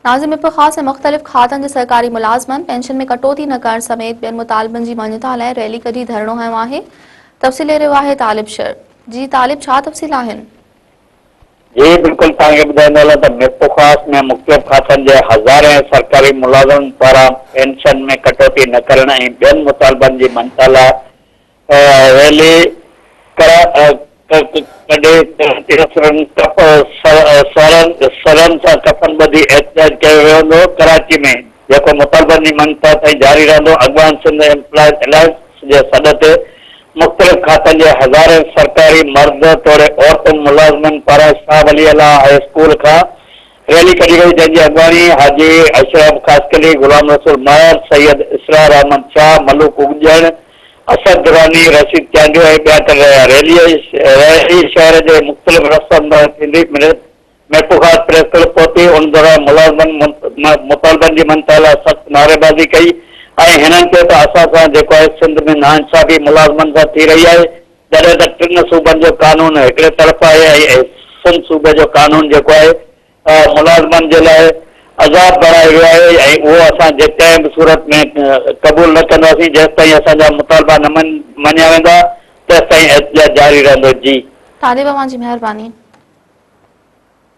नाज़िम ख़ास ऐं मुख़्तलिफ़ खातनि जे सरकारी मुलाज़मन पेंशन में कटौती न करण समेत ॿियनि मुतालबनि जी मञता लाइ रैली कढी धरणो हयो आहे। तफ़सील रहियो आहे तालिब शर जी। तालिब, छा तफ़सील आहिनि? जी बिल्कुल, तव्हांखे ॿुधाईंदो हलां त मिर्पु ख़ास में मुख़्तलिफ़ खातनि जे हज़ारे सरकारी मुलाज़मनि पारां पेंशन में कटौती न करण ऐं ॿियनि मुतालबनि जी मञता लाइ रैली सरनि सां कफन ॿधी एहतिजाज कयो वियो हूंदो। कराची में जेको मुतालबनि जी मञता ताईं जारी रहंदो। अॻवान सिंध एम्प्लॉयज़ अलायंस जे सॾ ते मुख़्तलिफ़ खातनि जे हज़ारे सरकारी मर्द तोड़े औरतुनि मुलाज़मनि पारां शाह वली अल्लाह हाई स्कूल खां रैली कढी वई, जंहिंजी अॻवानी हाजी अशरफ खासकली, गुलाम रसूल महर, सैयद इसरार अहमद शाह, मलूक उगजण, असद दुरानी, रशीद चांडियो ऐं ॿिया करे रहिया। रैली शहर जे मुख़्तलिफ़ रस्तनि थींदी। मिर्पु ख़ास प्रेस क्लब पहुती। उन दौरान मुतालबनि जी मञता लाइ सख़्त नारेबाज़ी कई ऐं हिननि चयो त असां सां जेको आहे सिंध में नाइंसाफ़ी मुलाज़मनि सां थी रही आहे। जॾहिं त टिनि सूबनि जो कानून हिकिड़े तरफ़ आहे ऐं सिंध सूबे जो कानून जेको आहे मुलाज़मनि जे लाइ अज़ाब बणायो वियो आहे ऐं उहो असां कंहिं बि सूरत में क़बूल न कंदासीं। जेसि ताईं असांजा मुतालबा न मञिया वेंदा तेसि ताईं एहतिजाज जारी रहंदो। जी तालिब, जी महिरबानी।